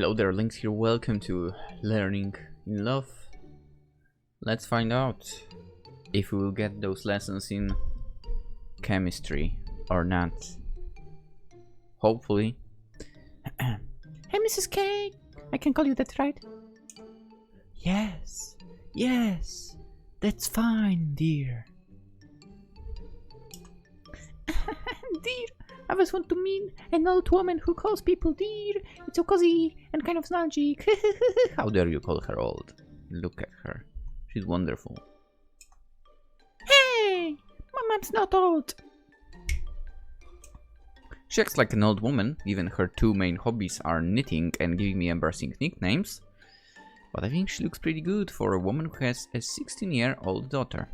Hello there, Lynx here. Welcome to Learning in Love. Let's find out if we will get those lessons in chemistry or not. Hopefully. Hey, Mrs. K. I can call you that, right? Yes. Yes. That's fine, dear. Dear. I always want to meet an old woman who calls people dear. It's so cozy and kind of nostalgic. How dare you call her old? Look at her. She's wonderful. Hey! My mom's not old. She acts like an old woman. Even her two main hobbies are knitting and giving me embarrassing nicknames. But I think she looks pretty good for a woman who has a 16-year-old daughter.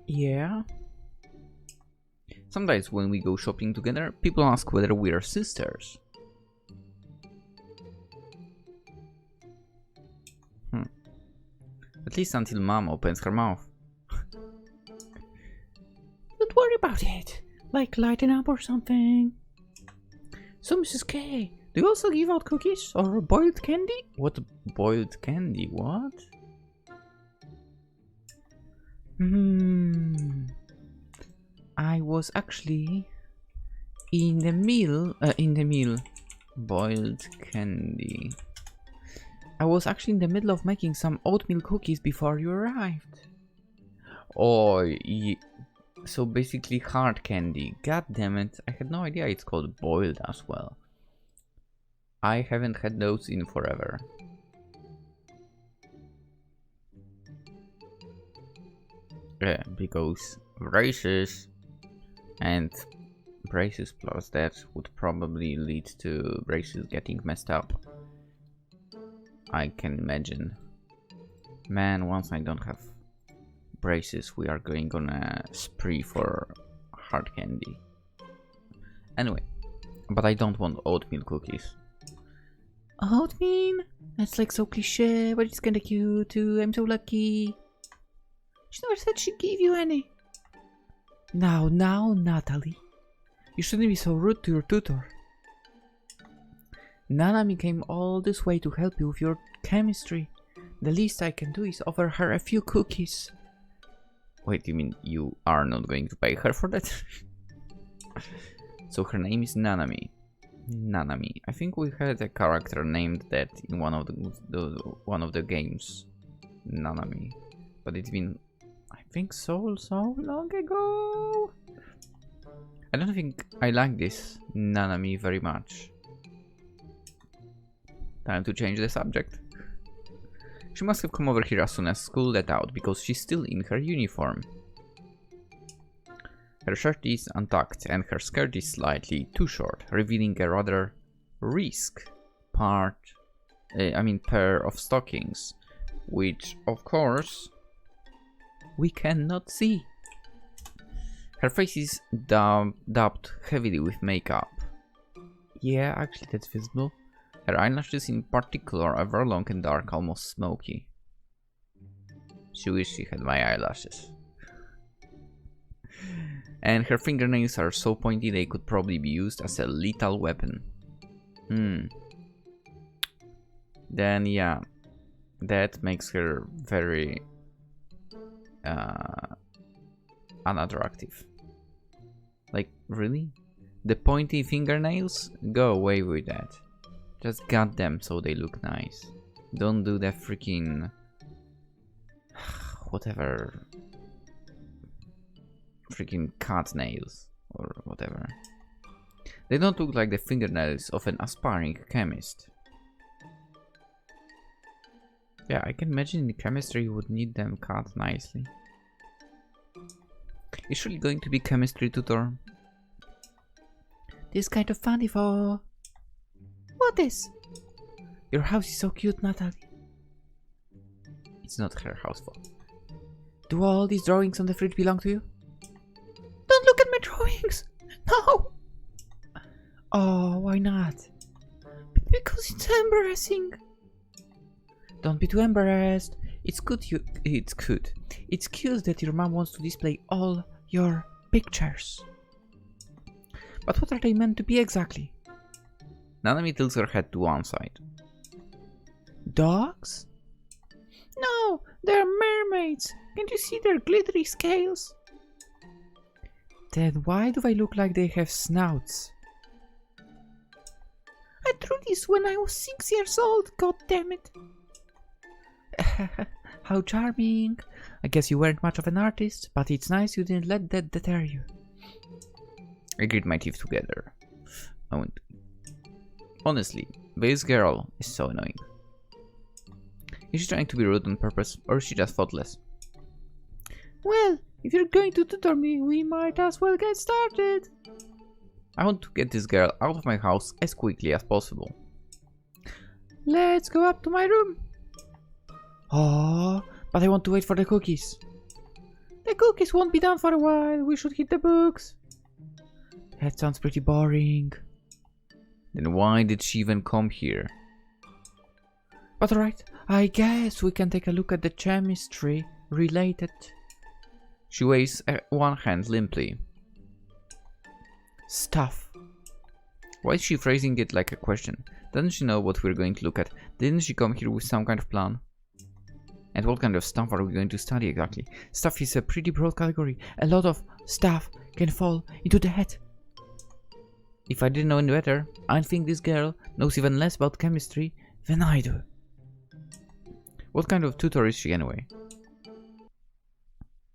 Yeah. Sometimes when we go shopping together, people ask whether we are sisters. At least until Mom opens her mouth. Don't worry about it. Like lighten up or something. So, Mrs. K, do you also give out cookies or boiled candy? What boiled candy? What? I was actually in the middle. Boiled candy. I was actually in the middle of making some oatmeal cookies before you arrived. Oh, so basically hard candy. God damn it! I had no idea it's called boiled as well. I haven't had those in forever. Yeah, because braces and braces plus that would probably lead to braces getting messed up. I can imagine. Man, once I don't have braces, we are going on a spree for hard candy. Anyway, but I don't want oatmeal cookies. Oatmeal? That's like so cliche, but it's kinda cute too. I'm so lucky. She never said she gave you any. Now, Natalie. You shouldn't be so rude to your tutor. Nanami came all this way to help you with your chemistry. The least I can do is offer her a few cookies. Wait, you mean you are not going to pay her for that? So her name is Nanami. Nanami. I think we had a character named that in one of the games. Nanami. But it's been, I think, so long ago. I don't think I like this Nanami very much. Time to change the subject. She must have come over here as soon as school let out, because she's still in her uniform. Her shirt is untucked and her skirt is slightly too short, revealing a rather pair of stockings, which of course we cannot see. Her face is daubed heavily with makeup. Yeah, actually that's visible. Her eyelashes in particular are very long and dark, almost smoky. She wished she had my eyelashes. And her fingernails are so pointy they could probably be used as a lethal weapon. Then yeah, that makes her very unattractive. Like, really? The pointy fingernails? Go away with that. Just gut them so they look nice. Don't do the freaking whatever, freaking cat nails or whatever. They don't look like the fingernails of an aspiring chemist. Yeah, I can imagine in chemistry you would need them cut nicely. Is really going to be chemistry tutor? This is kind of funny for... What is? Your house is so cute, Natalie. It's not her house fault. Do all these drawings on the fridge belong to you? Don't look at my drawings! No! Oh, why not? Because it's embarrassing. Don't be too embarrassed. It's cute that your mom wants to display all your pictures. But what are they meant to be exactly? Nanami tilts her head to one side. Dogs? No, they're mermaids. Can't you see their glittery scales? Then why do they look like they have snouts? I drew this when I was 6 years old, god damn it. How charming. I guess you weren't much of an artist, but it's nice you didn't let that deter you. I grit my teeth together. I won't. Honestly, this girl is so annoying. Is she trying to be rude on purpose, or is she just thoughtless? Well, if you're going to tutor me, we might as well get started. I want to get this girl out of my house as quickly as possible. Let's go up to my room. Oh, but I want to wait for the cookies. The cookies won't be done for a while. We should hit the books. That sounds pretty boring. Then why did she even come here? But alright, I guess we can take a look at the chemistry related. She waves one hand limply. Stuff. Why is she phrasing it like a question? Doesn't she know what we're going to look at? Didn't she come here with some kind of plan? And what kind of stuff are we going to study exactly? Stuff is a pretty broad category. A lot of stuff can fall into the head. If I didn't know any better, I think this girl knows even less about chemistry than I do. What kind of tutor is she anyway?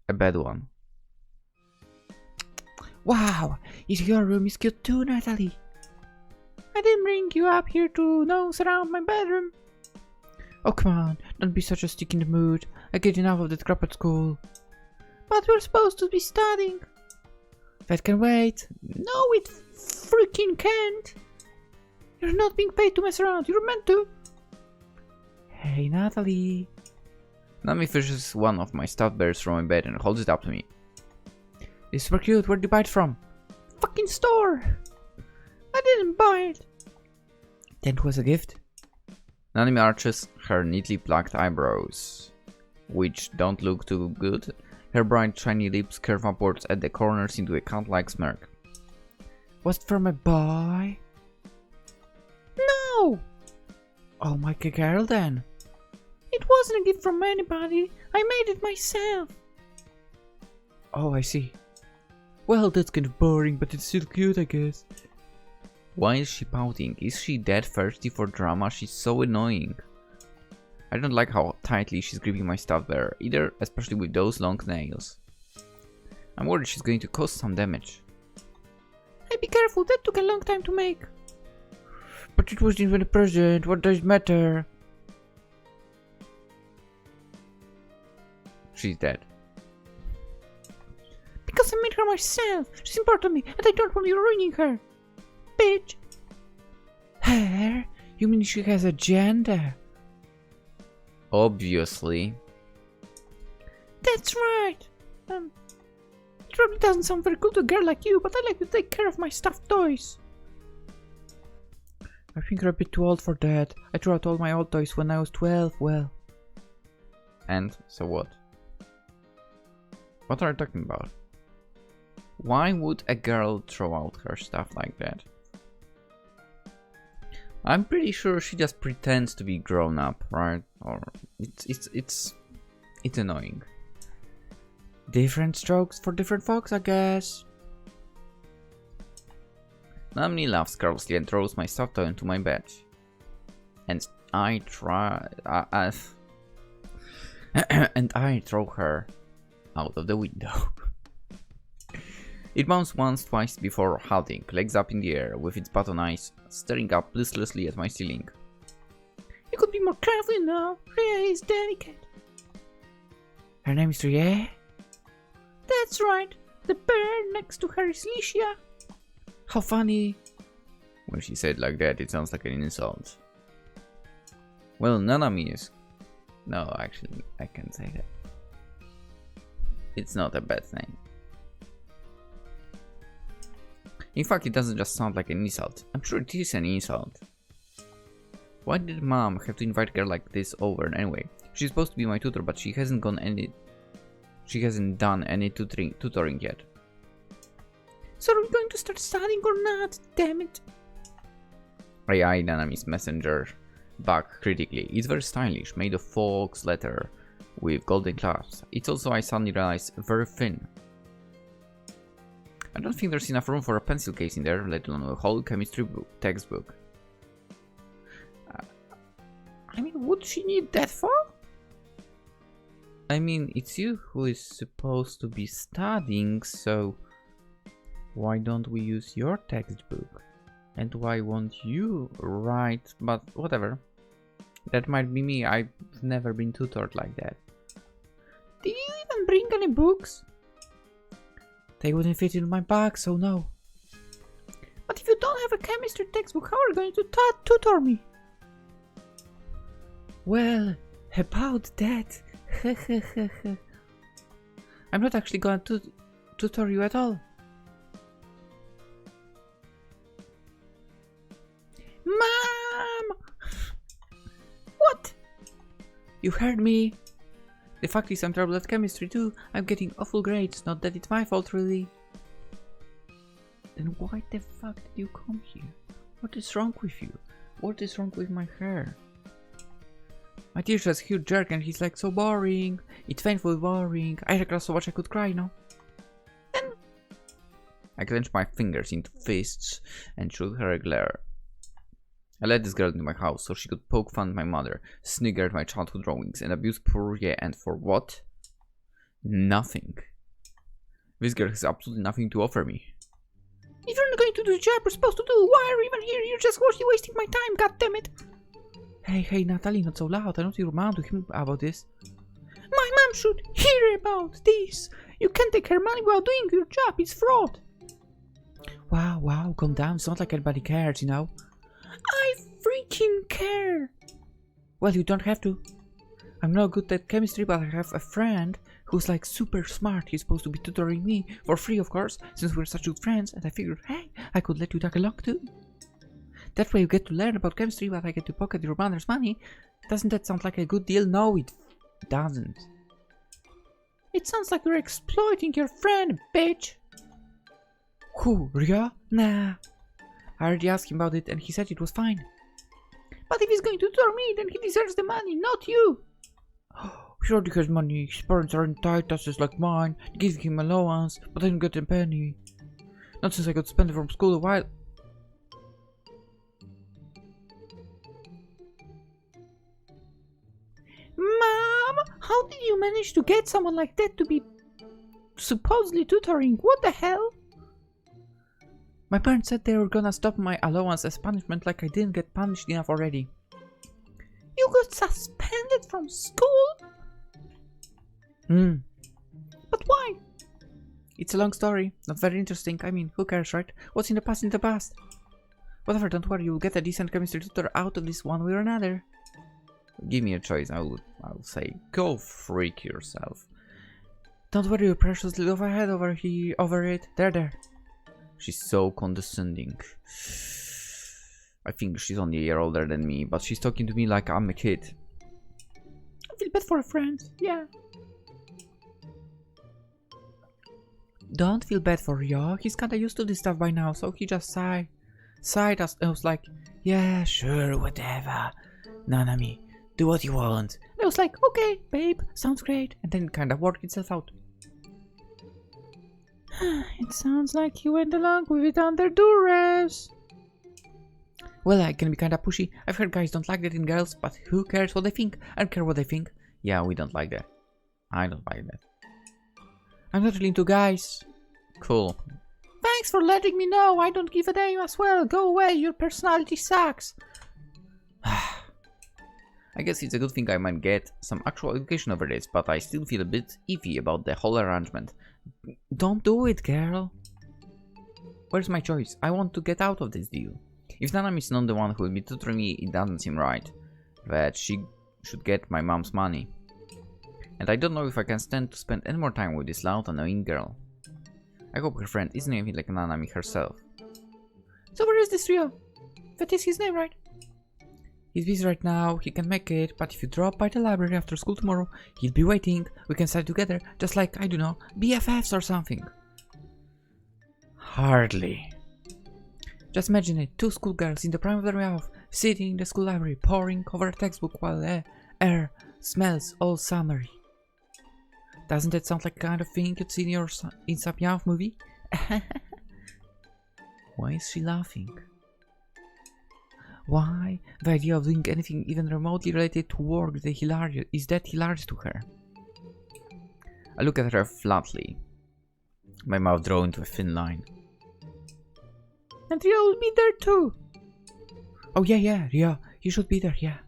A bad one. Wow, your room is cute too, Natalie. I didn't bring you up here to nose around my bedroom. Oh, come on, don't be such a stick in the mood. I get enough of that crap at school. But we're supposed to be studying. That can wait. No, it freaking can't. You're not being paid to mess around. You're meant to. Hey, Natalie. Nami fishes one of my stuffed bears from my bed and holds it up to me. It's super cute. Where'd you buy it from? Fucking store. I didn't buy it. Then it was a gift. Nanami arches her neatly plucked eyebrows, which don't look too good. Her bright shiny lips curve upwards at the corners into a cat-like smirk. Was it from a boy? No! Oh my girl then. It wasn't a gift from anybody. I made it myself. Oh, I see. Well, that's kind of boring, but it's still cute, I guess. Why is she pouting? Is she that thirsty for drama? She's so annoying. I don't like how tightly she's gripping my stuffed bear, either, especially with those long nails. I'm worried she's going to cause some damage. Hey, be careful, that took a long time to make. But it wasn't even a present, what does it matter? She's dead. Because I made her myself. She's important to me, and I don't want you ruining her. Bitch. Her? You mean she has a gender? Obviously. That's right. It probably doesn't sound very cool to a girl like you, but I like to take care of my stuffed toys. I think you're a bit too old for that. I threw out all my old toys when I was 12, well. And so what? What are you talking about? Why would a girl throw out her stuff like that? I'm pretty sure she just pretends to be grown up, right? Or it's annoying. Different strokes for different folks, I guess. Namni laughs carelessly and throws my stuffed toy into my bed. And I throw her out of the window. It mounts once, twice before halting, legs up in the air, with its button eyes staring up listlessly at my ceiling. You could be more careful now. Rhea is delicate. Her name is Rhea? That's right. The bear next to her is Licia. How funny. When she said like that, it sounds like an insult. Well, Nanami is... No, actually, I can't say that. It's not a bad thing. In fact, it doesn't just sound like an insult. I'm sure it is an insult. Why did mom have to invite a girl like this over anyway? She's supposed to be my tutor, but she hasn't done any tutoring yet. So are we going to start studying or not? Damn it. I eyed Nanami's messenger back critically. It's very stylish, made of fox leather with golden clasps. It's also, I suddenly realized, very thin. I don't think there's enough room for a pencil case in there, let alone a whole chemistry textbook. I mean, would she need that for? I mean, it's you who is supposed to be studying, so why don't we use your textbook? And why won't you write? But whatever. That might be me. I've never been tutored like that. Did you even bring any books? They wouldn't fit in my bag, so no. But if you don't have a chemistry textbook, how are you going to tutor me? Well, about that. I'm not actually going to tutor you at all. Mom! What? You heard me. The fact is I'm terrible at chemistry too. I'm getting awful grades, not that it's my fault really. Then why the fuck did you come here? What is wrong with you? What is wrong with my hair? My teacher's a huge jerk and he's like so boring. It's painfully boring. I regret so much I could cry now. And I clenched my fingers into fists and showed her a glare. I let this girl into my house so she could poke fun at my mother, snigger at my childhood drawings, and abuse Poirier, and for what? Nothing. This girl has absolutely nothing to offer me. If you're not going to do the job you're supposed to do, why are you even here? You're just wasting my time, goddammit! Hey, Natalie, not so loud. I don't see your mom to him about this. My mom should hear about this. You can't take her money while doing your job. It's fraud. Wow, calm down. It's not like anybody cares, you know. I freaking care. Well, you don't have to. I'm not good at chemistry, but I have a friend who's like super smart. He's supposed to be tutoring me for free, of course, since we're such good friends. And I figured, hey, I could let you tag along too. That way you get to learn about chemistry, but I get to pocket your mother's money. Doesn't that sound like a good deal? No, it doesn't. It sounds like you're exploiting your friend, bitch. Who, Ria? Nah. I already asked him about it and he said it was fine. But if he's going to tutor me, then he deserves the money, not you. He already has money. His parents aren't tight asses like mine. They give him allowance, but I didn't get a penny. Not since I got suspended from school a while. Mom, how did you manage to get someone like that to be supposedly tutoring? What the hell? My parents said they were gonna stop my allowance as punishment, like I didn't get punished enough already. You got suspended from school? But why? It's a long story, not very interesting. I mean, who cares, right? What's in the past, in the past. Whatever, don't worry, you'll get a decent chemistry tutor out of this one way or another. Give me a choice, I'll say, go freak yourself. Don't worry your precious little head over it. There. She's so condescending. I think she's only a year older than me, but she's talking to me like I'm a kid. I feel bad for a friend, yeah. Don't feel bad for Ryo, he's kinda used to this stuff by now, so he just sighed us and was like, yeah, sure, whatever. Nanami, do what you want. And I was like, okay, babe, sounds great. And then it kinda worked itself out. It sounds like he went along with it under duress. Well, I can be kinda pushy. I've heard guys don't like that in girls, but who cares what they think? I don't care what they think. Yeah, we don't like that. I don't like that. I'm not really into guys. Cool. Thanks for letting me know. I don't give a damn as well. Go away, your personality sucks. I guess it's a good thing I might get some actual education over this, but I still feel a bit iffy about the whole arrangement. Don't do it, girl. Where's my choice? I want to get out of this deal. If Nanami's not the one who will be tutoring me, it doesn't seem right that she should get my mom's money. And I don't know if I can stand to spend any more time with this loud, annoying girl. I hope her friend isn't anything like Nanami herself. So where is this Ryo? That is his name, right? He's busy right now, he can make it, but if you drop by the library after school tomorrow, he'll be waiting. We can study together, just like, I don't know, BFFs or something. Hardly. Just imagine it, 2 schoolgirls in the prime of their health, sitting in the school library, poring over a textbook while air smells all summery. Doesn't that sound like the kind of thing you'd see in some young movie? Why is she laughing? Why? The idea of doing anything even remotely related to work is that hilarious to her. I look at her flatly, my mouth drawn into a thin line. And Ria will be there too. Oh yeah, Ria, he should be there, yeah.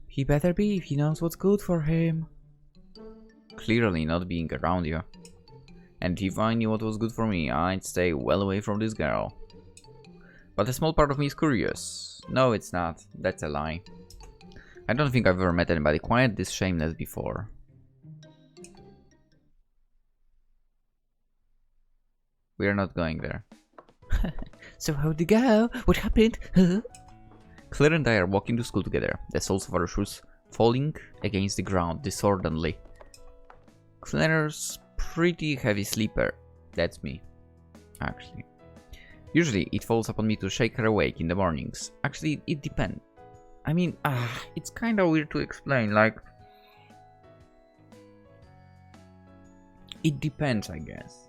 He better be if he knows what's good for him. Clearly not being around you. And if I knew what was good for me, I'd stay well away from this girl. But a small part of me is curious. No, it's not. That's a lie. I don't think I've ever met anybody quite this shameless before. We're not going there. So how'd it go? What happened? Huh? Claire and I are walking to school together, the soles of our shoes falling against the ground disorderly. Claire's pretty heavy sleeper. That's me, actually. Usually it falls upon me to shake her awake in the mornings. Actually, it depends. I mean, it's kinda weird to explain, like... It depends, I guess.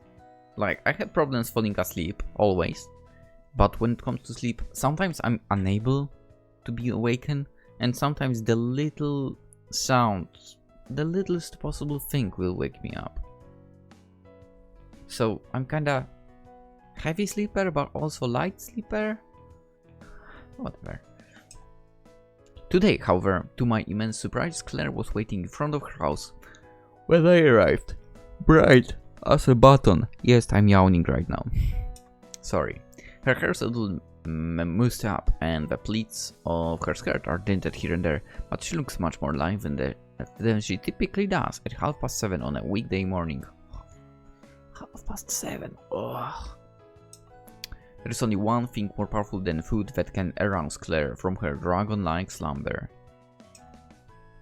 Like, I have problems falling asleep, always. But when it comes to sleep, sometimes I'm unable to be awakened. And sometimes the little sound, the littlest possible thing will wake me up. So, I'm kinda heavy sleeper, but also light sleeper. Whatever. Today, however, to my immense surprise, Claire was waiting in front of her house when I arrived. Bright as a button. Yes, I'm yawning right now. Sorry. Her hair's a little messed up and the pleats of her skirt are dented here and there, but she looks much more live than she typically does at 7:30 on a weekday morning. 7:30. Ugh. There is only one thing more powerful than food that can arouse Claire from her dragon-like slumber.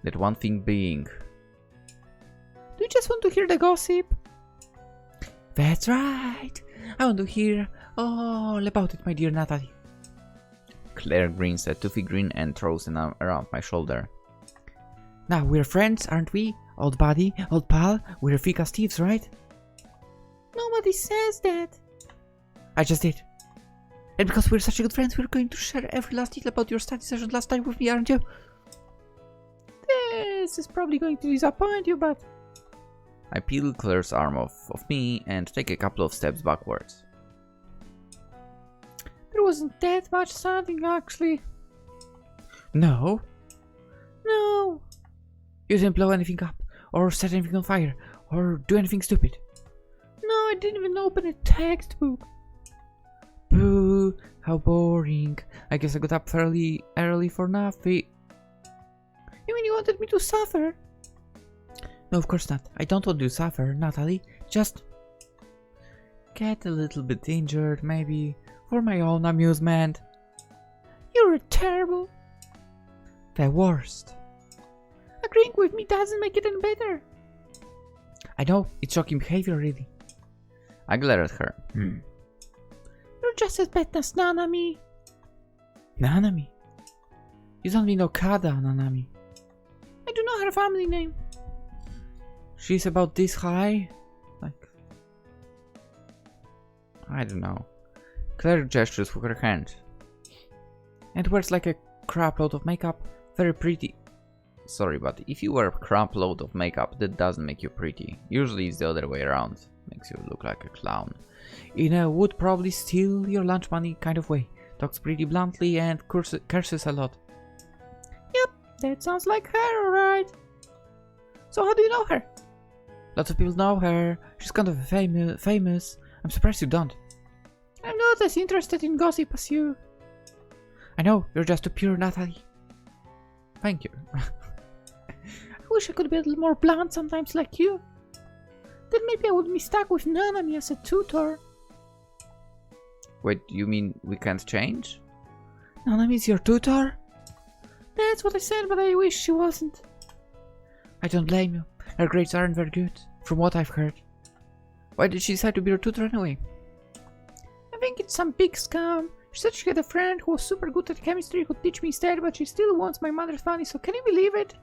That one thing being... Do you just want to hear the gossip? That's right! I want to hear all about it, my dear Natalie. Claire grins a toothy grin and throws an arm around my shoulder. Now, we're friends, aren't we? Old buddy, old pal, we're thick as thieves, right? Nobody says that. I just did. And because we're such good friends, we're going to share every last detail about your study session last time with me, aren't you? This is probably going to disappoint you, but... I peel Claire's arm off of me and take a couple of steps backwards. There wasn't that much studying, actually. No? No. You didn't blow anything up, or set anything on fire, or do anything stupid. No, I didn't even open a textbook. Boo, how boring. I guess I got up fairly early for nothing. You mean you wanted me to suffer? No, of course not. I don't want you to suffer, Natalie. Just get a little bit injured, maybe, for my own amusement. You're terrible. The worst. Agreeing with me doesn't make it any better. I know, it's shocking behavior, really. I glare at her. You're just as bad as Nanami. Nanami? You don't mean Okada, Nanami. I do know her family name. She's about this high? Like... I don't know. Claire gestures with her hand. And wears like a crap load of makeup. Very pretty. Sorry, but if you wear a crap load of makeup, that doesn't make you pretty. Usually it's the other way around. Makes you look like a clown. In a would probably steal your lunch money kind of way. Talks pretty bluntly and curses a lot. Yep, that sounds like her, alright. So how do you know her? Lots of people know her. She's kind of famous. I'm surprised you don't. I'm not as interested in gossip as you. I know, you're just a pure Natalie. Thank you. I wish I could be a little more blunt sometimes like you. Then maybe I would be stuck with Nanami as a tutor. Wait, you mean we can't change? Nanami's your tutor? That's what I said, but I wish she wasn't. I don't blame you. Her grades aren't very good, from what I've heard. Why did she decide to be your tutor anyway? think it's some big scam. She said she had a friend who was super good at chemistry who could teach me instead, but she still wants my mother's money, so can you believe it?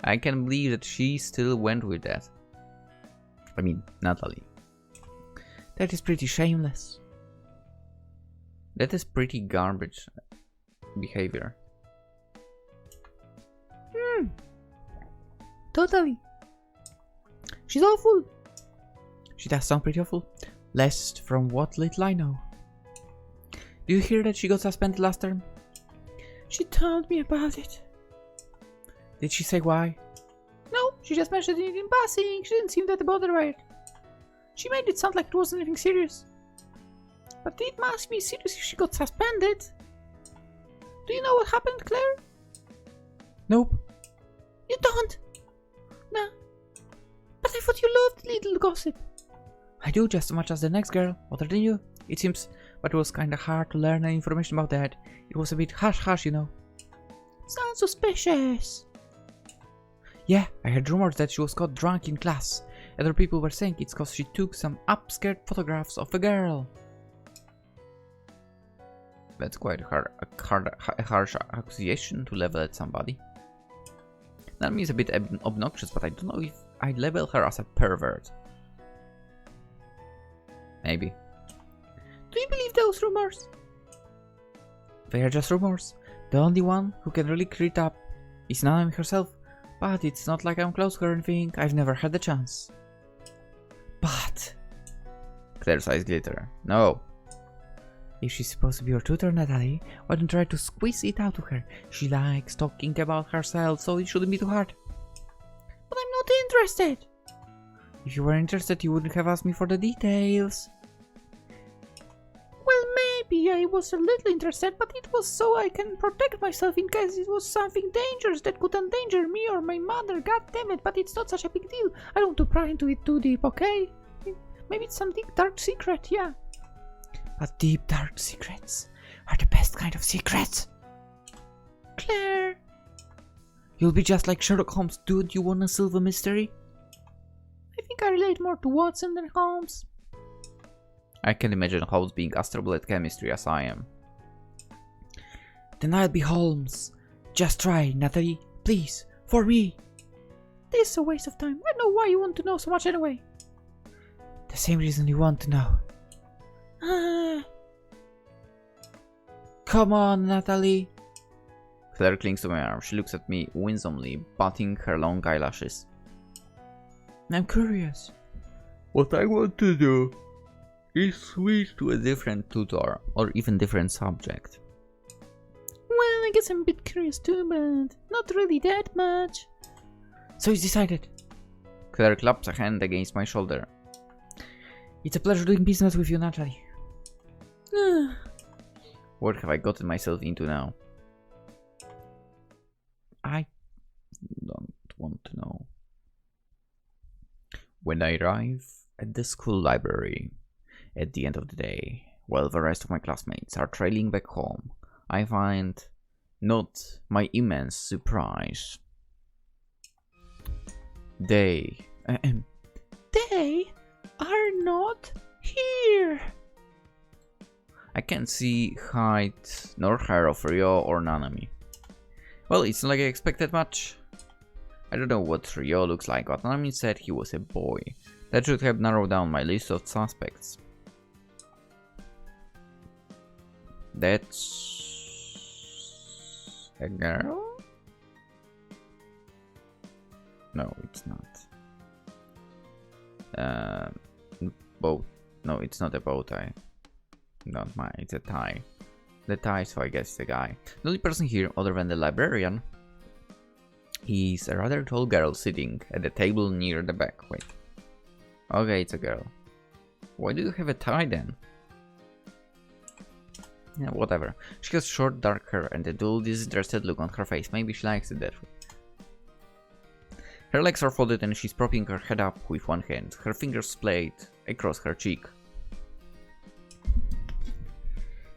I can believe that she still went with that. I mean, Natalie. That is pretty shameless. That is pretty garbage behavior. Totally. She's awful. She does sound pretty awful. Lest from what little I know. Do you hear that she got suspended last term? She told me about it. Did she say why? No, she just mentioned it in passing. She didn't seem that bothered by it. She made it sound like it wasn't anything serious. But it must be serious if she got suspended. Do you know what happened, Claire? Nope. You don't? No. But I thought you loved little gossip. I do just as much as the next girl, older than you, it seems, but it was kinda hard to learn any information about that. It was a bit hush-hush, you know. Sounds suspicious. Yeah, I heard rumors that she was caught drunk in class. Other people were saying it's cause she took some upskirt photographs of a girl. That's quite a harsh accusation to level at somebody. That means a bit obnoxious, but I don't know if I'd label her as a pervert. Maybe. Do you believe those rumors? They are just rumors. The only one who can really clear it up is Naomi herself. But it's not like I'm close to her or anything. I've never had the chance. But... Claire's eyes glitter. No. If she's supposed to be your tutor, Natalie, why don't you try to squeeze it out of her? She likes talking about herself, so it shouldn't be too hard. But I'm not interested. If you were interested, you wouldn't have asked me for the details. Well, maybe I was a little interested, but it was so I can protect myself in case it was something dangerous that could endanger me or my mother. God damn it, but it's not such a big deal. I don't want to pry into it too deep, okay? Maybe it's some deep dark secret, yeah. But deep dark secrets are the best kind of secrets. Claire. You'll be just like Sherlock Holmes, dude. You wanna solve a mystery? I think I relate more to Watson than Holmes. I can imagine Holmes being as terrible at chemistry as I am. Then I'll be Holmes. Just try, Natalie. Please, for me. This is a waste of time. I know why you want to know so much anyway. The same reason you want to know. Come on, Natalie. Claire clings to my arm. She looks at me winsomely, batting her long eyelashes. I'm curious. What I want to do is switch to a different tutor, or even different subject. Well, I guess I'm a bit curious too, but not really that much. So it's decided. Claire claps a hand against my shoulder. It's a pleasure doing business with you, Natalie. What have I gotten myself into now? I don't want to know. When I arrive at the school library at the end of the day, while the rest of my classmates are trailing back home, I find not my immense surprise. They are not here. I can't see height nor hair of Rio or Nanami. Well, it's not like I expected much. I don't know what Rio looks like, but Nanami said he was a boy. That should have narrowed down my list of suspects. That's a girl? No, it's not. Bow. No, it's not a bow tie. Not mine, it's a tie. The tie, so I guess the guy. The only person here, other than the librarian, is a rather tall girl sitting at the table near the back. Wait. Okay, it's a girl. Why do you have a tie then? Yeah, whatever. She has short dark hair and a dull disinterested look on her face. Maybe she likes it that way. Her legs are folded and she's propping her head up with one hand, her fingers splayed across her cheek.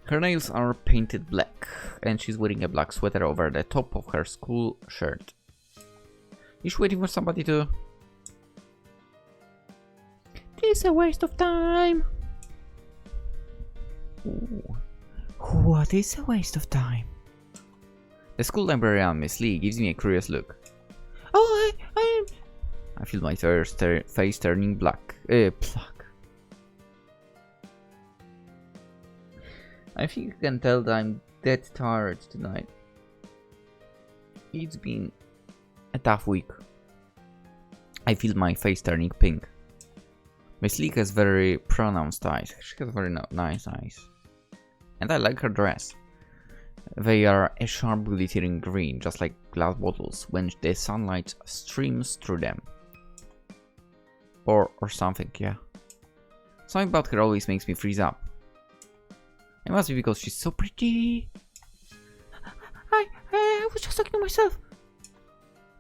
Her nails are painted black, and she's wearing a black sweater over the top of her school shirt. Is she waiting for somebody to... This is a waste of time. Ooh. What is a waste of time? The school librarian, Miss Lee, gives me a curious look. Oh, I feel my face turning black. Black. I think you can tell that I'm dead tired tonight. It's been a tough week. I feel my face turning pink. Miss Lee has very pronounced eyes. She has very nice eyes. And I like her dress. They are a sharp glittering green, just like glass bottles, when the sunlight streams through them. Or something, yeah. Something about her always makes me freeze up. It must be because she's so pretty. I was just talking to myself.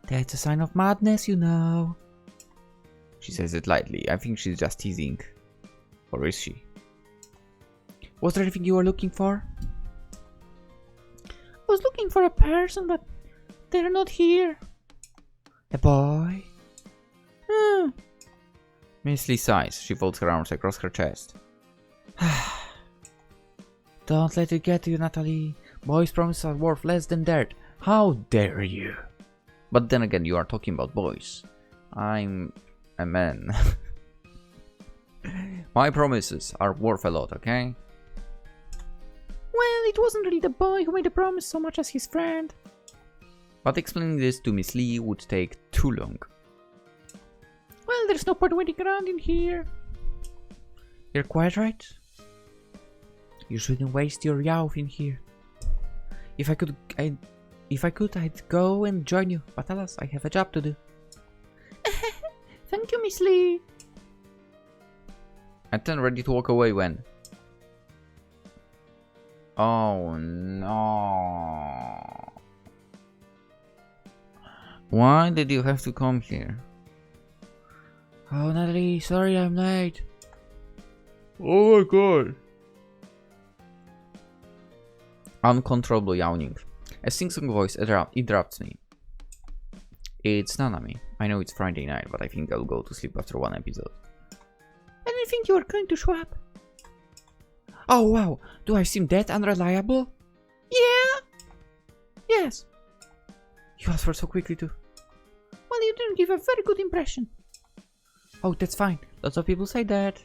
That's a sign of madness, you know. She says it lightly. I think she's just teasing. Or is she? Was there anything you were looking for? I was looking for a person, but they're not here. A boy? Miss Lee sighs. She folds her arms across her chest. Don't let it get to you, Natalie. Boys' promises are worth less than dirt. How dare you? But then again, you are talking about boys. I'm a man. My promises are worth a lot, okay? Well, it wasn't really the boy who made the promise so much as his friend. But explaining this to Miss Lee would take too long. Well, there's no point waiting around in here. You're quite right. You shouldn't waste your youth in here. If I could, I'd go and join you. But alas, I have a job to do. Thank you, Miss Lee. I turned ready to walk away when... Oh no. Why did you have to come here? Oh, Natalie, sorry I'm late. Oh my god. Uncontrollable yawning. A sing-song voice interrupts me. It's Nanami. I know it's Friday night, but I think I'll go to sleep after one episode. I didn't think you were going to show up. Oh wow, do I seem that unreliable? Yeah? Yes. You asked for so quickly too. Well, you didn't give a very good impression. Oh, that's fine. Lots of people say that.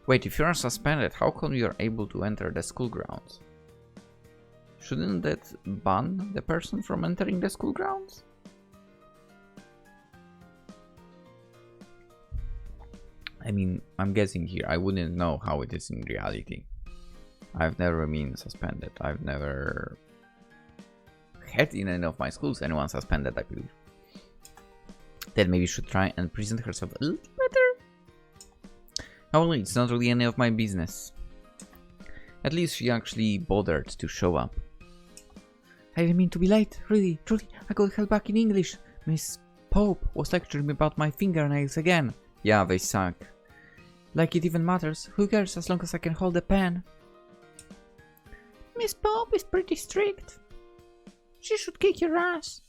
Wait, if you're suspended, how come you're able to enter the school grounds? Shouldn't that ban the person from entering the school grounds? I mean, I'm guessing here. I wouldn't know how it is in reality. I've never been suspended. I've never had in any of my schools anyone suspended, I believe. Then maybe she should try and present herself a little better. However, it's not really any of my business. At least she actually bothered to show up. I didn't mean to be late, really, truly. I got held back in English. Miss Pope was lecturing me about my fingernails again. Yeah, they suck. Like it even matters. Who cares as long as I can hold a pen? Miss Pope is pretty strict. She should kick your ass.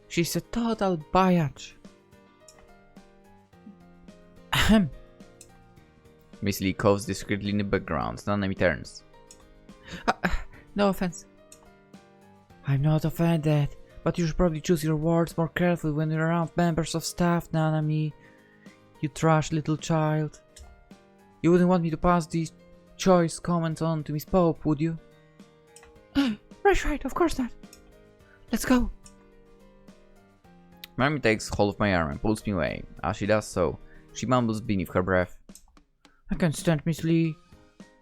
She's a total biatch. Ahem. Miss Lee coughs discreetly in the background. Nanami turns. No offense. I'm not offended, but you should probably choose your words more carefully when you're around members of staff, Nanami. You trash little child. You wouldn't want me to pass these choice comments on to Miss Pope, would you? Right, of course not. Let's go. Nanami takes hold of my arm and pulls me away. As she does so, she mumbles beneath her breath. I can't stand Miss Lee.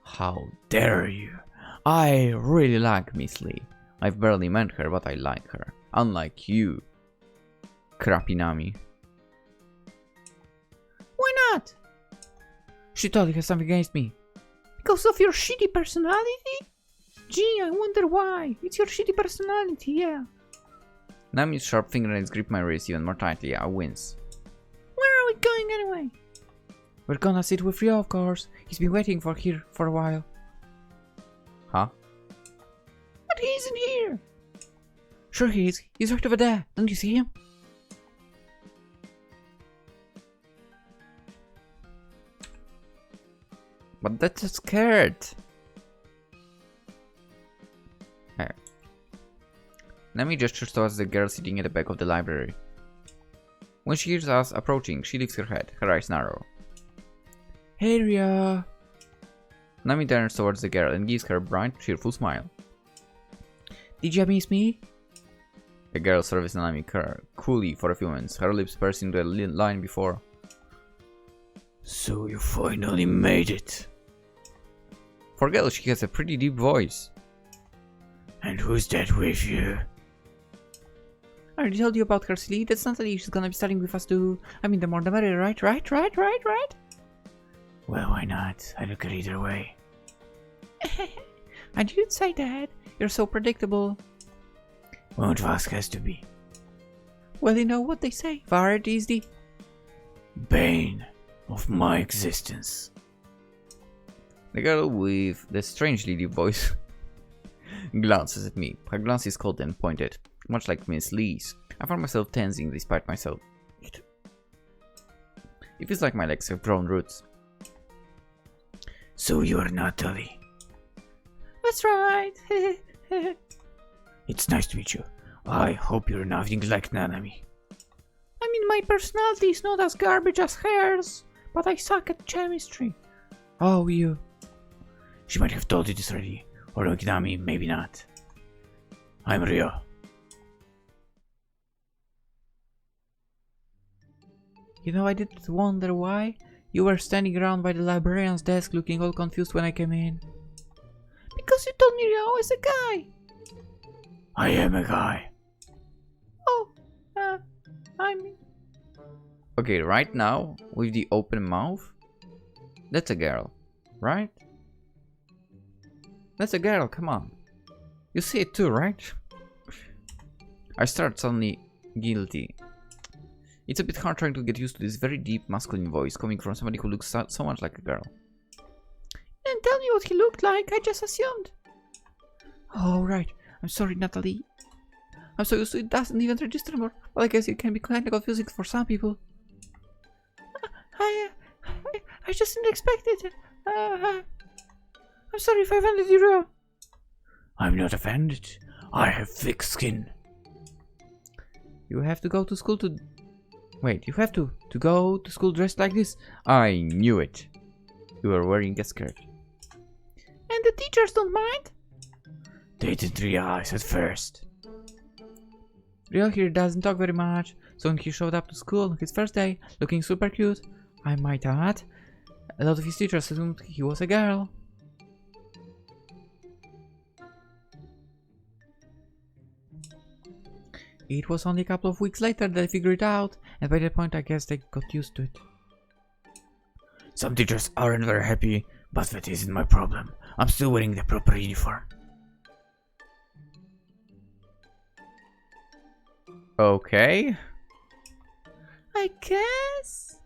How dare you? I really like Miss Lee. I've barely met her, but I like her. Unlike you, crappy Nami. Why not? She totally has something against me. Because of your shitty personality? Gee, I wonder why. It's your shitty personality, yeah. Nami's sharp fingernails grip my wrist even more tightly. I wince. Where are we going anyway? We're gonna sit with Rio, of course. He's been waiting here for a while. Huh? But he isn't here. Sure he is. He's right over there. Don't you see him? But that's scared. Okay. Nami gestures towards the girl sitting at the back of the library. When she hears us approaching, she lifts her head, her eyes narrow. Hey, Ria. Nami turns towards the girl and gives her a bright, cheerful smile. Did you miss me? The girl surveys Nami coolly for a few minutes, her lips pursing the line before. So you finally made it. For a girl, she has a pretty deep voice. And who's that with you? I already told you about her, silly. That's Natalie. She's gonna be studying with us too. I mean, the more the merrier, right? Well, why not? I look at either way. I didn't say that. You're so predictable. Won't Vask has to be. Well, you know what they say. Variety is the bane of my existence. The girl with the strangely deep voice glances at me. Her glance is cold and pointed, much like Miss Lee's. I find myself tensing despite myself. It feels like my legs have grown roots. So you're Natalie. That's right. It's nice to meet you. I hope you're nothing like Nanami. I mean, my personality is not as garbage as hers, but I suck at chemistry. Oh, you. She might have told you this already, or like Nami, maybe not. I'm Rio. You know, I did wonder why you were standing around by the librarian's desk looking all confused when I came in. Because you told me you're always a guy. I am a guy. Oh, I mean... Okay, right now, with the open mouth, that's a girl, right? That's a girl, come on. You see it too, right? I start suddenly guilty. It's a bit hard trying to get used to this very deep masculine voice coming from somebody who looks so much like a girl. I didn't tell you what he looked like, I just assumed. Oh, right. I'm sorry, Natalie. I'm so used to it doesn't even register more. Well, I guess it can be kind of confusing for some people. I just didn't expect it. I'm sorry if I offended you, Rio. I'm not offended. I have thick skin. You have to go to school to... Wait, you have to go to school dressed like this? I knew it. You were wearing a skirt. And the teachers don't mind? They didn't realize at first. Rio here doesn't talk very much, so when he showed up to school his first day, looking super cute, I might add, a lot of his teachers assumed he was a girl. It was only a couple of weeks later that I figured it out, and by that point I guess they got used to it. Some teachers aren't very happy, but that isn't my problem. I'm still wearing the proper uniform. Okay. I guess?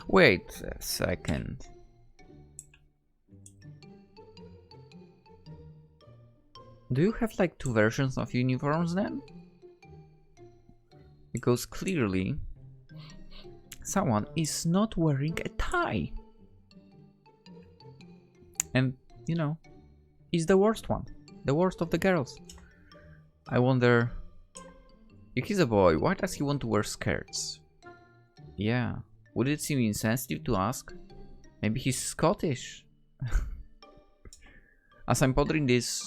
Wait a second. Do you have like two versions of uniforms then? Because clearly someone is not wearing a tie. And, you know, he's the worst one. The worst of the girls. I wonder, if he's a boy, why does he want to wear skirts? Yeah, would it seem insensitive to ask? Maybe he's Scottish. As I'm pondering this,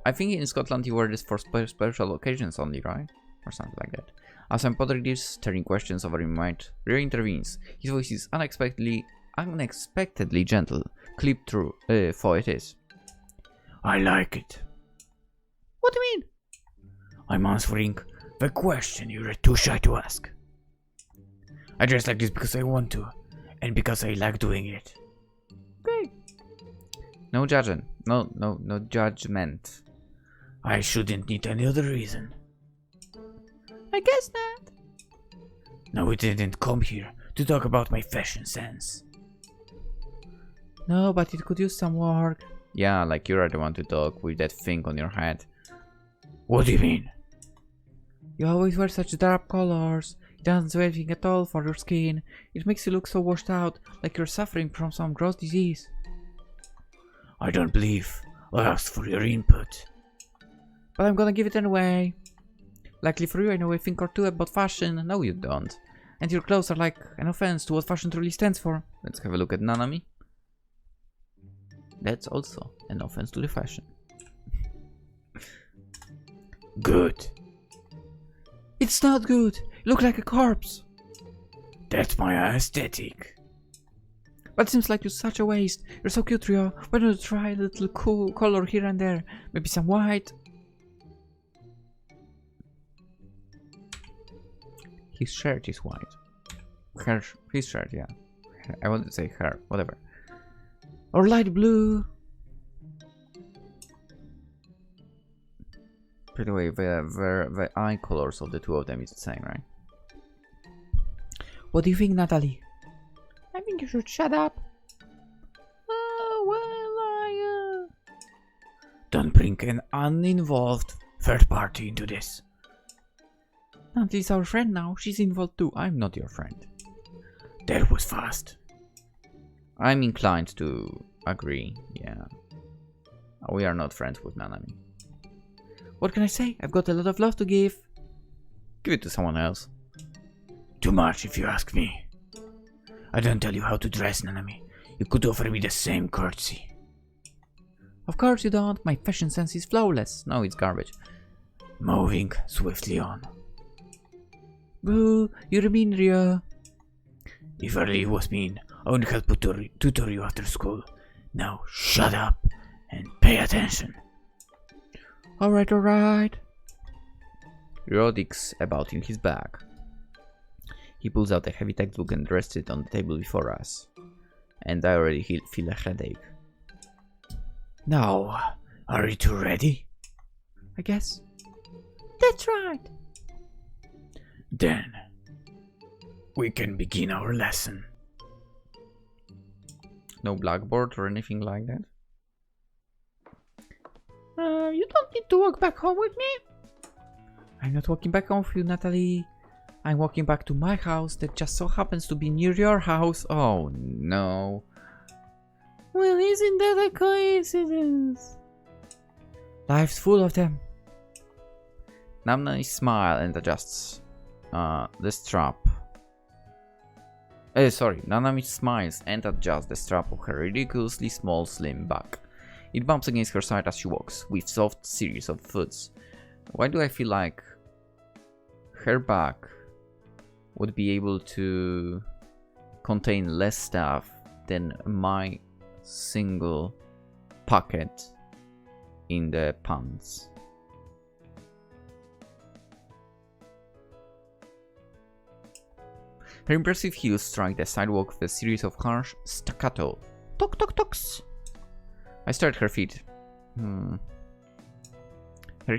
I think in Scotland you wear this for special occasions only, right? Or something like that. As I'm pondering this, stirring questions over in my mind, Rio intervenes. His voice is unexpectedly gentle. Clip through, for it is. I like it. What do you mean? I'm answering the question you were too shy to ask. I dress like this because I want to, and because I like doing it. Great. No judgment. No judgment. I shouldn't need any other reason. I guess not. No, we didn't come here to talk about my fashion sense. No, but it could use some work. Yeah, like you're the one to talk with that thing on your head. What do you mean? You always wear such dark colors. It doesn't do anything at all for your skin. It makes you look so washed out, like you're suffering from some gross disease. I don't believe I asked for your input. But I'm gonna give it anyway. Luckily for you, I know a thing or two about fashion. No, you don't. And your clothes are like an offense to what fashion truly stands for. Let's have a look at Nanami. That's also an offense to the fashion. Good. It's not good. You look like a corpse. That's my aesthetic. But it seems like you're such a waste. You're so cute, Rio. Why don't you try a little cool color here and there? Maybe some white. His shirt is white. His shirt, yeah. I wanted to say her, whatever. Or light blue. By the way, the eye colors of the two of them is the same, right? What do you think, Natalie? I think you should shut up. Don't bring an uninvolved third party into this. Natalie's our friend now. She's involved too. I'm not your friend. That was fast. I'm inclined to agree, yeah. We are not friends with Nanami. What can I say? I've got a lot of love to give. Give it to someone else. Too much if you ask me. I don't tell you how to dress, Nanami. You could offer me the same courtesy. Of course you don't. My fashion sense is flawless. No, it's garbage. Moving swiftly on. Boo, you're mean, Rio. If I really was mean, I would help tutor you after school. Now shut up and pay attention. Alright, alright. Rio digs about in his bag. He pulls out a heavy textbook and rests it on the table before us. And I already feel a headache. Now, are you two ready? I guess. That's right. Then, we can begin our lesson. No blackboard or anything like that? You don't need to walk back home with me. I'm not walking back home with you, Natalie. I'm walking back to my house that just so happens to be near your house. Oh no. Well, isn't that a coincidence? Life's full of them. Namna smiles and adjusts the strap. Sorry, Nanami smiles and adjusts the strap of her ridiculously small slim bag. It bumps against her side as she walks, with soft series of foots. Why do I feel like her bag would be able to contain less stuff than my single pocket in the pants? Her impressive heels strike the sidewalk with a series of harsh staccato tock tock tocks. I stare at her feet. Her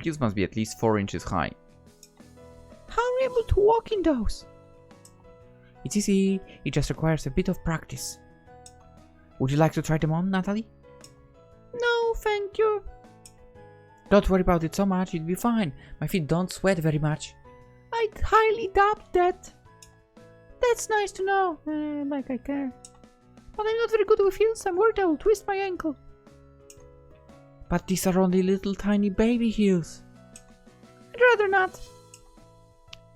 heels must be at least 4 inches high. How are you able to walk in those? It's easy, it just requires a bit of practice. Would you like to try them on, Natalie? No, thank you. Don't worry about it so much, it'll be fine. My feet don't sweat very much. I highly doubt that. That's nice to know, like I care. But I'm not very good with heels, I'm worried I will twist my ankle. But these are only little tiny baby heels. I'd rather not.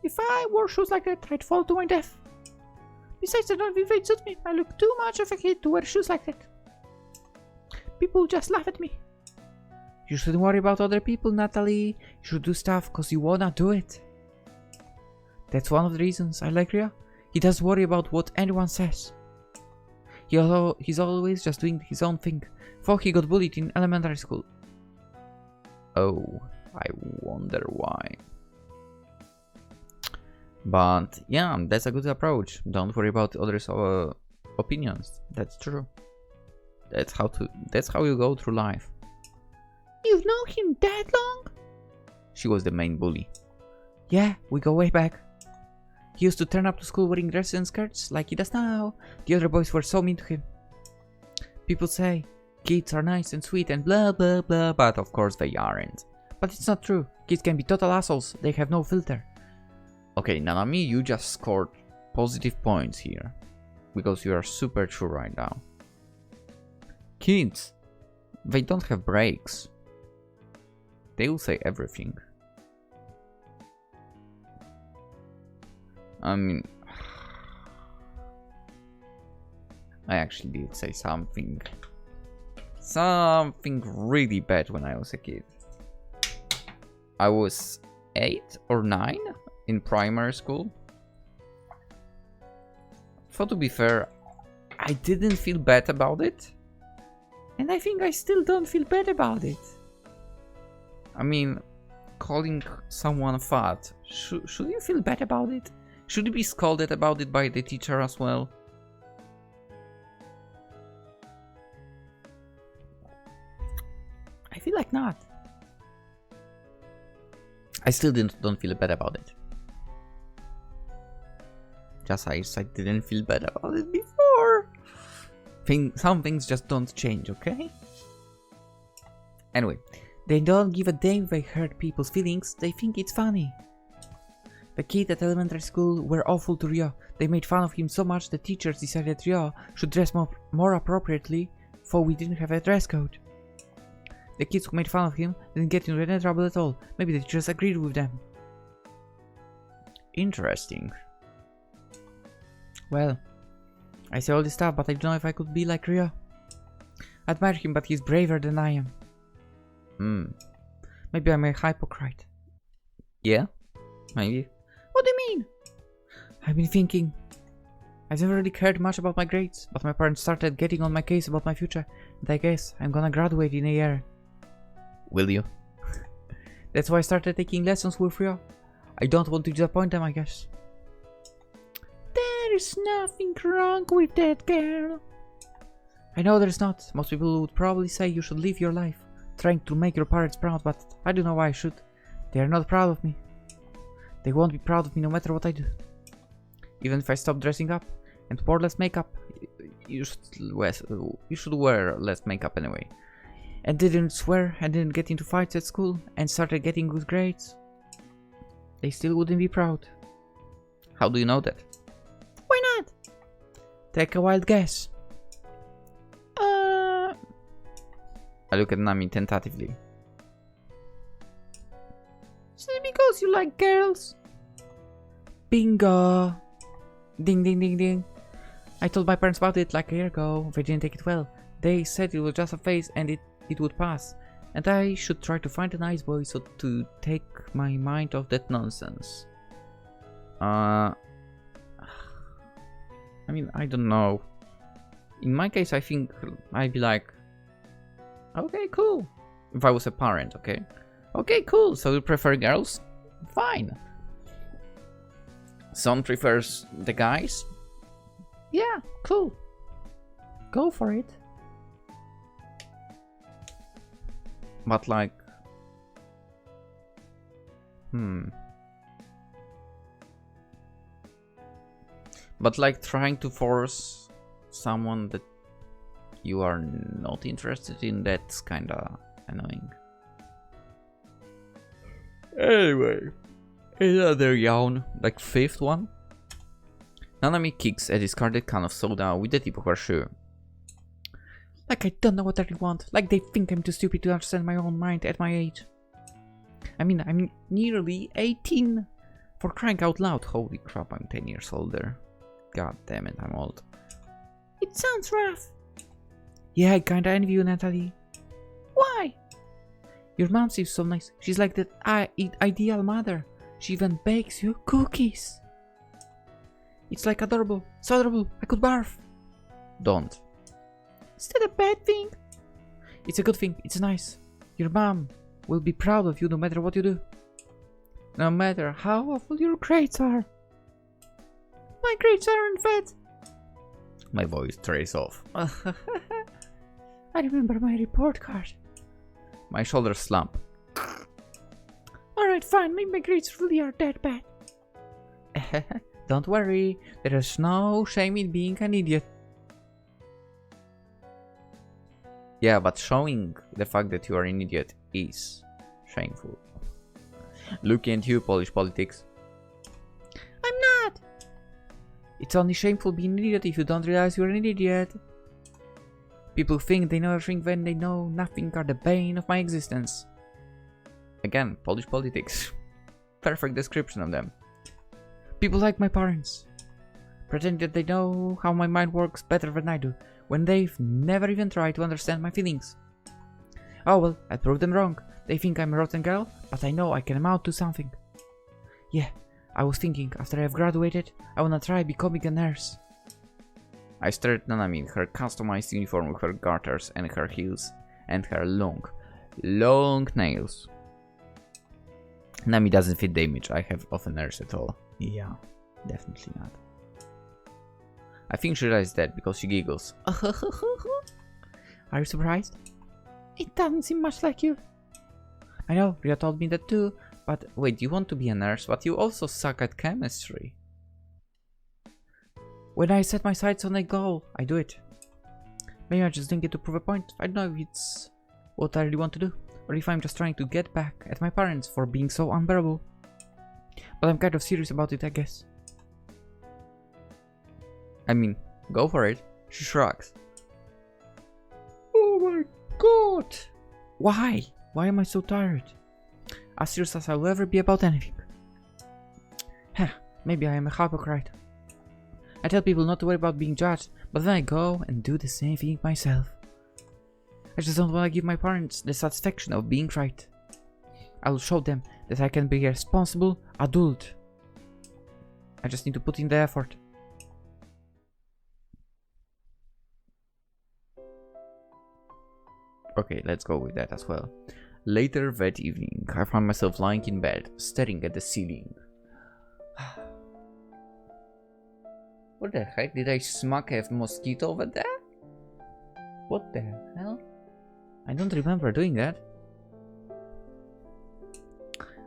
If I wore shoes like that, I'd fall to my death. Besides, I don't think they suit me. I look too much of a kid to wear shoes like that. People just laugh at me. You shouldn't worry about other people, Natalie. You should do stuff because you wanna do it. That's one of the reasons I like Ria. He doesn't worry about what anyone says. He's always just doing his own thing. Thought he got bullied in elementary school. Oh, I wonder why. But yeah, that's a good approach. Don't worry about others' opinions. That's true. That's how you go through life. You've known him that long? She was the main bully. Yeah, we go way back. He used to turn up to school wearing dresses and skirts like he does now. The other boys were so mean to him. People say kids are nice and sweet and blah blah blah, But of course they aren't. but it's not true. Kids can be total assholes. They have no filter. Okay, Nanami, you just scored positive points here. Because you are super true right now. Kids, they don't have breaks. They will say everything. I mean, I actually did say something really bad when I was a kid. I was 8 or 9 in primary school. So to be fair, I didn't feel bad about it. And I think I still don't feel bad about it. I mean, calling someone fat, should you feel bad about it? Should you be scolded about it by the teacher as well? I feel like not. I still don't feel bad about it. Just as I didn't feel bad about it before. Some things just don't change, okay? Anyway. They don't give a damn if they hurt people's feelings, they think it's funny. The kids at elementary school were awful to Ryo. They made fun of him so much the teachers decided Ryo should dress more appropriately, for we didn't have a dress code. The kids who made fun of him didn't get into any trouble at all. Maybe the teachers agreed with them. Interesting. Well, I say all this stuff, but I don't know if I could be like Ryo. I admire him, but he's braver than I am. Maybe I'm a hypocrite. Yeah, maybe. What do you mean? I've been thinking. I've never really cared much about my grades, but my parents started getting on my case about my future, and I guess I'm gonna graduate in a year. Will you? That's why I started taking lessons with Ryo. I don't want to disappoint them, I guess. There's nothing wrong with that girl. I know there's not. Most people would probably say you should live your life, trying to make your parents proud, but I don't know why I should. They are not proud of me. They won't be proud of me no matter what I do. Even if I stop dressing up and wore less makeup, You should wear less makeup anyway. and didn't swear and didn't get into fights at school and started getting good grades, they still wouldn't be proud. How do you know that? Why not? Take a wild guess. I look at Nami tentatively. Is it because you like girls? Bingo! Ding ding ding ding. I told my parents about it like a year ago. They didn't take it well. They said it was just a phase and it would pass. And I should try to find a nice boy so to take my mind off that nonsense. I mean, I don't know. In my case, I think I'd be like, okay, cool. If I was a parent, okay? Okay, cool. So you prefer girls? Fine. Son prefers the guys? Yeah, cool. Go for it. But like... But like trying to force someone that you are not interested in, that's kinda annoying. Anyway, another yawn, like fifth one. Nanami kicks a discarded can of soda with the tip of her shoe. Like I don't know what I really want. Like they think I'm too stupid to understand my own mind at my age. I mean, I'm nearly 18. For crying out loud. Holy crap, I'm 10 years older. God damn it, I'm old. It sounds rough. Yeah, I kinda envy you, Natalie. Why? Your mom seems so nice. She's like the ideal mother. She even bakes you cookies. It's like adorable. So adorable. I could barf. Don't. Is that a bad thing? It's a good thing. It's nice. Your mom will be proud of you no matter what you do. No matter how awful your grades are. My grades aren't bad. My voice trails off. I remember my report card. My shoulders slump. Alright, fine. Maybe my grades really are that bad. Don't worry. There is no shame in being an idiot. Yeah, but showing the fact that you are an idiot is shameful. Looking at you, Polish politics. It's only shameful being an idiot if you don't realize you're an idiot. People think they know everything when they know nothing are the bane of my existence. Again, Polish politics. Perfect description of them. People like my parents. Pretend that they know how my mind works better than I do, when they've never even tried to understand my feelings. Oh well, I proved them wrong. They think I'm a rotten girl, but I know I can amount to something. Yeah, I was thinking, after I've graduated, I wanna try becoming a nurse. I stared at Nanami in her customized uniform with her garters and her heels and her long nails. Nami doesn't fit the image I have of a nurse at all. Yeah, definitely not. I think she realized that because she giggles. Are you surprised? It doesn't seem much like you. I know, Ria told me that too, but Wait, you want to be a nurse, but you also suck at chemistry. when I set my sights on a goal, I do it. Maybe I just didn't get to prove a point. I don't know if it's what I really want to do, or if I'm just trying to get back at my parents for being so unbearable. But I'm kind of serious about it, I guess. I mean, go for it. She shrugs. Oh my god! Why? Why am I so tired? As serious as I'll ever be about anything. Huh, maybe I am a hypocrite. I tell people not to worry about being judged, but then I go and do the same thing myself. I just don't want to give my parents the satisfaction of being right. I'll show them that I can be a responsible adult. I just need to put in the effort. Okay, let's go with that as well. Later that evening, I found myself lying in bed, staring at the ceiling. What the heck? Did I smack a mosquito over there? What the hell? I don't remember doing that.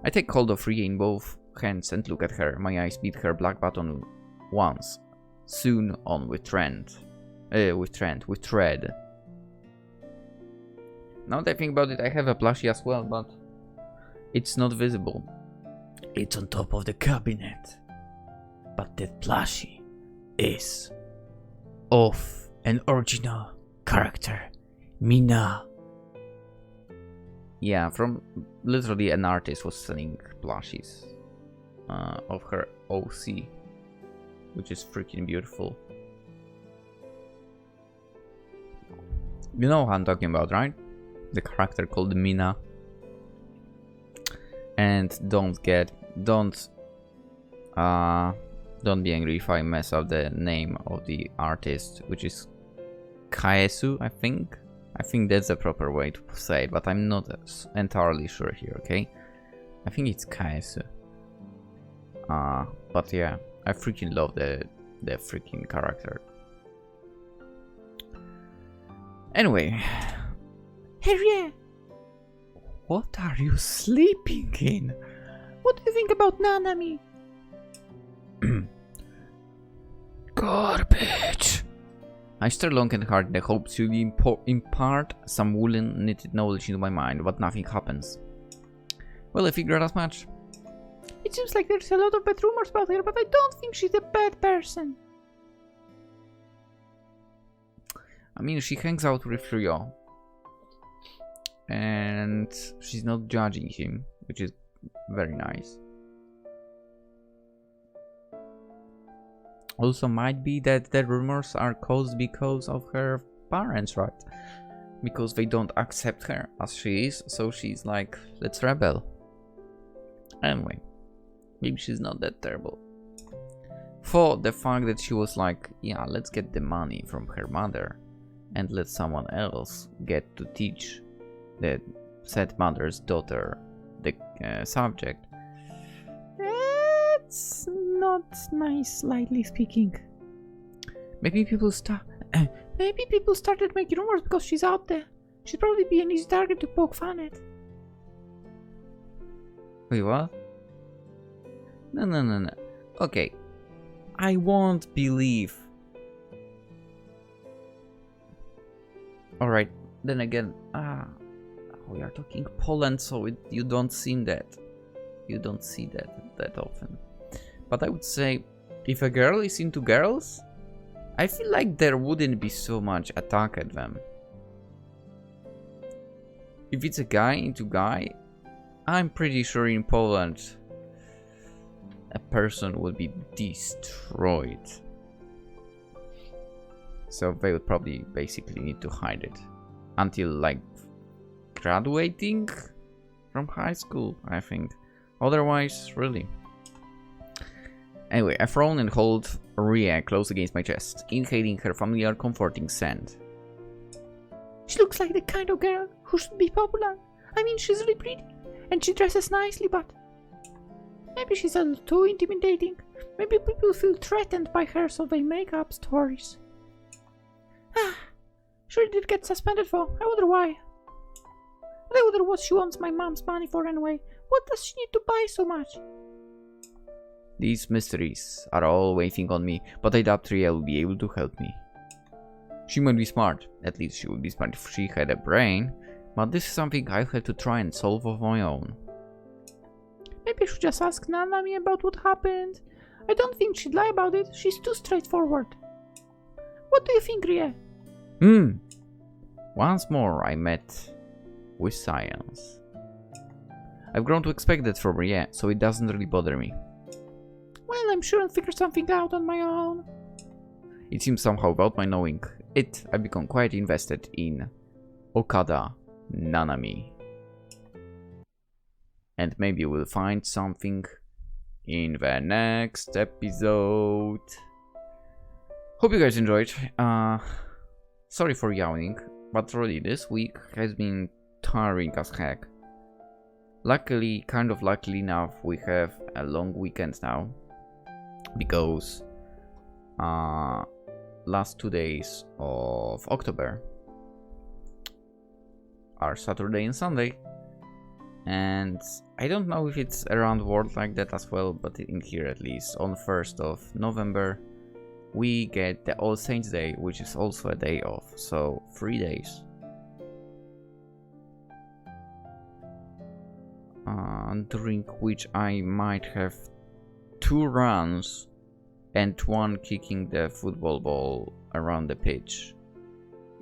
I take hold of Ria in both hands and look at her. My eyes beat her black button once. Soon on with Thread. Now that I think about it, I have a plushie as well, but it's not visible. It's on top of the cabinet. But that plushie is of an original character, Mina. Yeah, from literally an artist was selling plushies of her OC, which is freaking beautiful. You know what I'm talking about, right? The character called Mina. And don't be angry if I mess up the name of the artist, which is Kaesu, I think. I think that's the proper way to say it, but I'm not entirely sure here, okay? I think it's Kaesu. But yeah, I freaking love the freaking character. Anyway. Harriet, What are you sleeping in? what do you think about Nanami? Garbage. I stare long and hard in the hopes to impart some woolen knitted knowledge into my mind, but nothing happens. Well, I figured as much. It seems like there's a lot of bad rumors about her, but I don't think she's a bad person. I mean, she hangs out with Ryo. And she's not judging him, which is very nice. Also, might be that the rumors are caused because of her parents, right? Because they don't accept her as she is, so she's like, let's rebel. Anyway, maybe she's not that terrible. For the fact that she was like, yeah, let's get the money from her mother and let someone else get to teach the said mother's daughter the subject. That's not nice, slightly speaking. Maybe people started making rumors because she's out there. She'd probably be an easy target to poke fun at. Wait, what? No. Okay. I won't believe. Alright, then again, we are talking Poland, so you don't see that. You don't see that often. But I would say If a girl is into girls, I feel like there wouldn't be so much attack at them. If it's a guy into guy, I'm pretty sure in Poland a person would be destroyed. So they would probably basically need to hide it until like graduating from high school, I think. Otherwise, really. Anyway, I frown and hold Rhea close against my chest, inhaling her familiar comforting scent. She looks like the kind of girl who should be popular. I mean, she's really pretty, and she dresses nicely, but maybe she's a little too intimidating. Maybe people feel threatened by her, so they make up stories. She did get suspended for. I wonder why. And I wonder what she wants my mom's money for anyway. What does she need to buy so much? These mysteries are all waiting on me, but I doubt Rhea will be able to help me. She might be smart, at least she would be smart if she had a brain, but this is something I'll have to try and solve of my own. Maybe I should just ask Nanami about what happened. I don't think she'd lie about it, she's too straightforward. What do you think, Rhea? Once more I met with science. I've grown to expect that from Rhea, so it doesn't really bother me. Well, I'm sure I'll figure something out on my own. It seems somehow without my knowing it, I've become quite invested in Okada Nanami. And maybe we'll find something in the next episode. Hope you guys enjoyed. Sorry for yawning, but really this week has been tiring as heck. Luckily, kind of luckily enough, we have a long weekend now. Because last 2 days of October are Saturday and Sunday, and I don't know if it's around the world like that as well, but in here at least, on 1st of November we get the All Saints Day, which is also a day off, so 3 days. During which I might have 2 runs and 1 kicking the football ball around the pitch,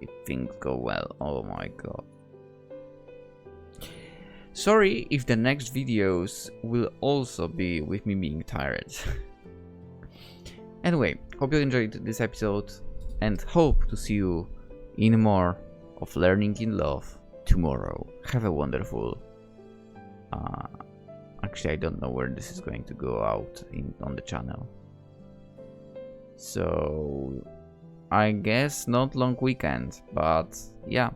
if things go well. Oh my god. Sorry if the next videos will also be with me being tired. Anyway, hope you enjoyed this episode and hope to see you in more of Learning in Love tomorrow. Have a wonderful... actually, I don't know where this is going to go out on the channel. So, I guess not long weekend, but yeah.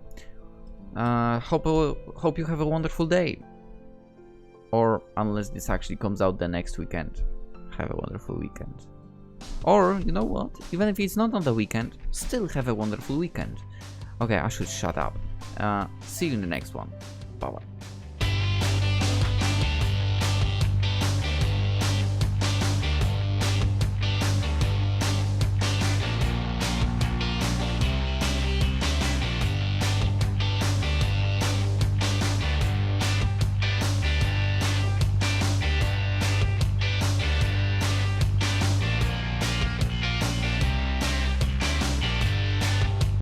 Hope you have a wonderful day. Or unless this actually comes out the next weekend, have a wonderful weekend. Or, you know what, even if it's not on the weekend, still have a wonderful weekend. Okay, I should shut up. See you in the next one. Bye bye.